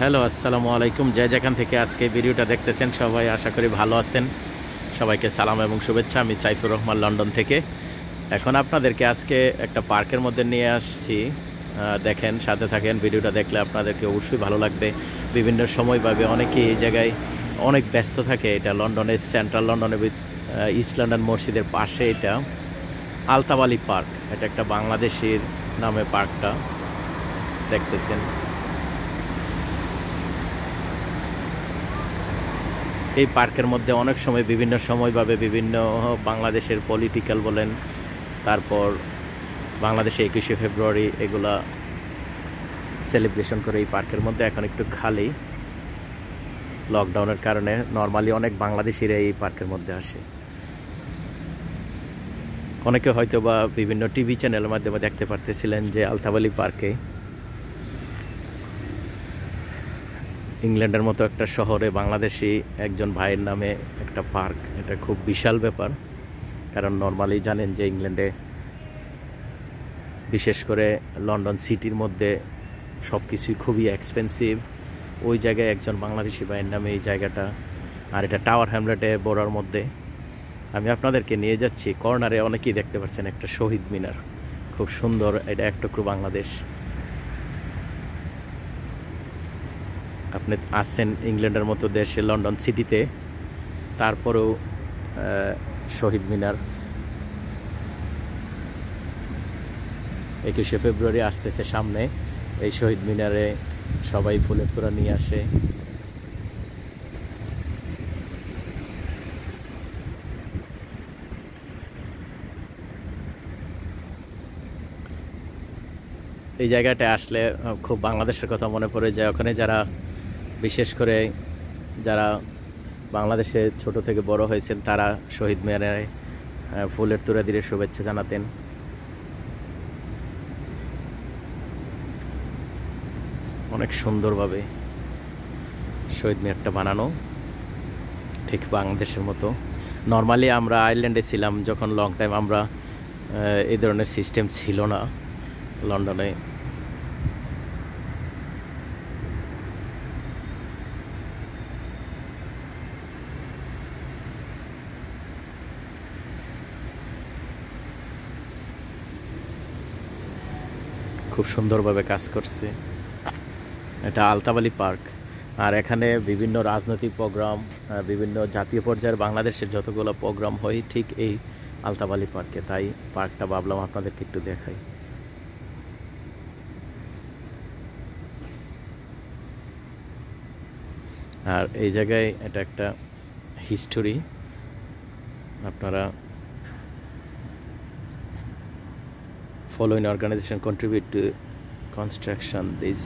Hello, আসসালামু আলাইকুম। যে যেখান থেকে আজকে ভিডিওটা দেখতেছেন সবাই আশা করি ভালো আছেন। সবাইকে সালাম এবং শুভেচ্ছা। আমি সাইফুর রহমান, লন্ডন থেকে। এখন আপনাদেরকে আজকে একটা পার্কের মধ্যে নিয়ে আসছি। দেখেন, সাথে থাকেন। ভিডিওটা দেখলে আপনাদেরকে অবশ্যই ভালো লাগবে। বিভিন্ন সময় পাবে, অনেকেই এই জায়গায় অনেক ব্যস্ত থাকে। এটা লন্ডনের সেন্ট্রাল লন্ডনের ইস্ট লন্ডন মসজিদের পাশে এটা আলতাবালি পার্ক। এটা একটা বাংলাদেশির নামে পার্কটা দেখতেছেন। এই পার্কের মধ্যে অনেক সময় বিভিন্ন সময়ভাবে বিভিন্ন বাংলাদেশের পলিটিক্যাল বলেন, তারপর বাংলাদেশে 21শে ফেব্রুয়ারি এগুলা সেলিব্রেশন করে এই পার্কের মধ্যে। এখন একটু খালি লকডাউনের কারণে। নর্মালি অনেক বাংলাদেশিরা এই পার্কের মধ্যে আসে। অনেকে হয়তো বা বিভিন্ন টিভি চ্যানেলের মাধ্যমে দেখতে পারতেছিলেন যে আলতাবালি পার্কে ইংল্যান্ডের মতো একটা শহরে বাংলাদেশি একজন ভাইয়ের নামে একটা পার্ক। এটা খুব বিশাল ব্যাপার, কারণ নর্মালি জানেন যে ইংল্যান্ডে বিশেষ করে লন্ডন সিটির মধ্যে সব কিছুই খুবই এক্সপেন্সিভ। ওই জায়গায় একজন বাংলাদেশি ভাইয়ের নামে এই জায়গাটা। আর এটা টাওয়ার হ্যামলেটে বড়ার মধ্যে। আমি আপনাদেরকে নিয়ে যাচ্ছি কর্নারে। অনেকেই দেখতে পাচ্ছেন একটা শহীদ মিনার, খুব সুন্দর। এটা এক টুকরো বাংলাদেশ। আপনি আসছেন ইংল্যান্ডের মতো দেশে, লন্ডন সিটিতে, তারপরেও শহীদ মিনার 21শে ফেব্রুয়ারি আসতেছে সামনে। এই শহীদ মিনারে সবাই ফুলের তোড়া নিয়ে আসে। এই জায়গাটায় আসলে খুব বাংলাদেশের কথা মনে পড়ে যায়। ওখানে যারা, বিশেষ করে যারা বাংলাদেশে ছোট থেকে বড় হয়েছেন, তারা শহীদ মিনারে ফুলের তোড়া দিয়ে শুভেচ্ছা জানাতেন। অনেক সুন্দরভাবে শহীদ মিনারটা বানানো, ঠিক বাংলাদেশের মতো। নর্মালি আমরা আয়ারল্যান্ডে ছিলাম যখন, লং টাইম আমরা এই ধরনের সিস্টেম ছিল না লন্ডনে। খুব সুন্দরভাবে কাজ করছে। এটা আলতাবালি পার্ক। আর এখানে বিভিন্ন রাজনৈতিক প্রোগ্রাম, বিভিন্ন জাতীয় পর্যায়ের বাংলাদেশের যতগুলো প্রোগ্রাম হয় ঠিক এই আলতাবালি পার্কে। তাই পার্কটা ভাবলাম আপনাদেরকে একটু দেখাই। আর এই জায়গায় এটা একটা হিস্টোরি। আপনারা following organization contribute to construction this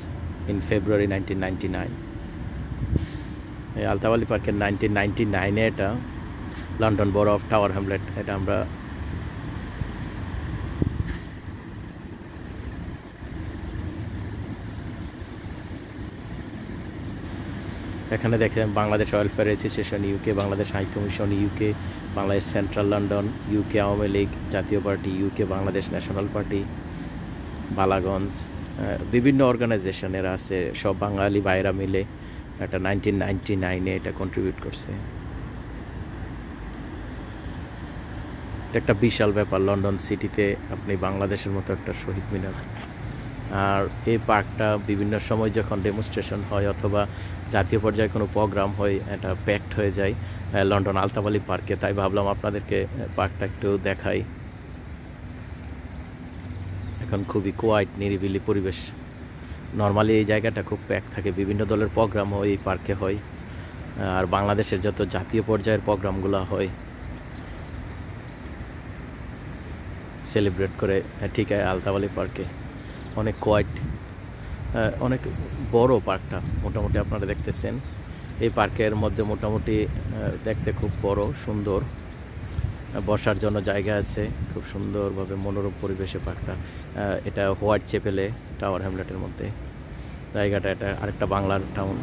in February 1999. এই আলতাবালি পার্কের 1999-এ এটা লন্ডন বড় অফ টাওয়ার হ্যামলেট। এটা আমরা এখানে দেখেন Bangladesh welfare association UK, Bangladesh high commission UK, Bangladesh central London UK, Awami League, Jatiya Party UK, Bangladesh national party, Balaganj, বিভিন্ন অর্গানাইজেশনের আছে। সব বাঙালি ভাইরা মিলে এটা 1999-এ এটা কন্ট্রিবিউট করছে। এটা একটা বিশাল ব্যাপার লন্ডন সিটিতে আপনি বাংলাদেশের মতো একটা শহীদ মিনার। আর এই পার্কটা বিভিন্ন সময় যখন ডেমনস্ট্রেশন হয় অথবা জাতীয় পর্যায়ে কোনো প্রোগ্রাম হয়, এটা প্যাকড হয়ে যায় লন্ডন আলতাবালি পার্কে। তাই ভাবলাম আপনাদেরকে পার্কটা একটু দেখাই। এখন খুবই কোয়াইট, নিরিবিলি পরিবেশ। নর্মালি এই জায়গাটা খুব প্যাক থাকে। বিভিন্ন দলের প্রোগ্রামও এই পার্কে হয়। আর বাংলাদেশের যত জাতীয় পর্যায়ের প্রোগ্রামগুলো হয় সেলিব্রেট করে ঠিক আলতাবালি পার্কে। অনেক কোয়াইট, অনেক বড় পার্কটা। মোটামুটি আপনারা দেখতেছেন এই পার্কের মধ্যে মোটামুটি দেখতে খুব বড়, সুন্দর। বসার জন্য জায়গা আছে, খুব সুন্দরভাবে মনোরম পরিবেশে পার্কটা। এটা হোয়াইট চ্যাপেলে টাওয়ার হ্যামলেটের মধ্যে জায়গাটা। এটা আরেকটা বাংলার টাউন।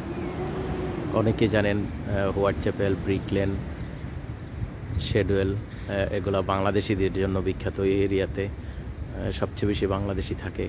অনেকেই জানেন হোয়াইট চ্যাপেল, ব্রিক লেন, শেডওয়েল, এগুলো বাংলাদেশিদের জন্য বিখ্যাত। এই এরিয়াতে সবচেয়ে বেশি বাংলাদেশি থাকে।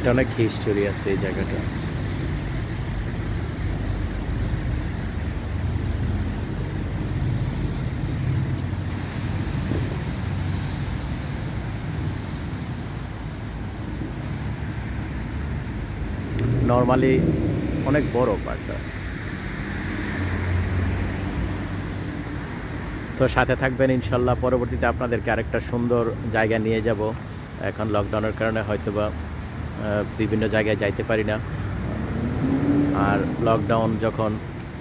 এটা অনেক হিস্টোরি আছে এই জায়গাটা। নর্মালি অনেক বড় পার্কটা। তো সাথে থাকবেন ইনশাল্লাহ, পরবর্তীতে আপনাদেরকে আরেকটা সুন্দর জায়গা নিয়ে যাব। এখন লকডাউনের কারণে হয়তোবা বিভিন্ন জায়গায় যাইতে পারি না, আর লকডাউন যখন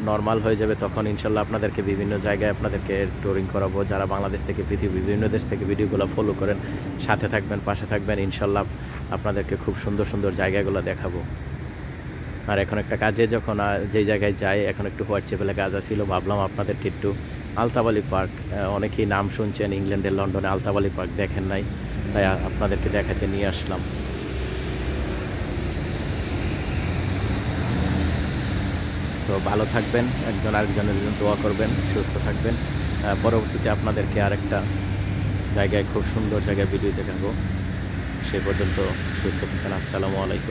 নর্মাল হয়ে যাবে তখন ইনশাল্লাহ আপনাদেরকে বিভিন্ন জায়গায় আপনাদেরকে ট্যুরিং করাবো। যারা বাংলাদেশ থেকে পৃথিবীর বিভিন্ন দেশ থেকে ভিডিওগুলো ফলো করেন, সাথে থাকবেন, পাশে থাকবেন, ইনশাল্লাহ আপনাদেরকে খুব সুন্দর সুন্দর জায়গাগুলো দেখাবো। আর এখন একটা কাজে যখন যেই জায়গায় যাই, এখন একটু হোয়াটসঅ্যাপে কাজ ছিল, ভাবলাম আপনাদেরকে একটু আলতাবালি পার্ক, অনেকেই নাম শুনছেন, ইংল্যান্ডের লন্ডনে আলতাবালি পার্ক দেখেন নাই, তাই আপনাদেরকে দেখাতে নিয়ে আসলাম। তো ভালো থাকবেন, একজন আরেকজনের জন্য দোয়া করবেন, সুস্থ থাকবেন। পরবর্তীতে আপনাদেরকে আরেকটা জায়গায়, খুব সুন্দর জায়গায় ভিডিও দেখাবো। সে পর্যন্ত সুস্থ থাকেন। আসসালামু আলাইকুম।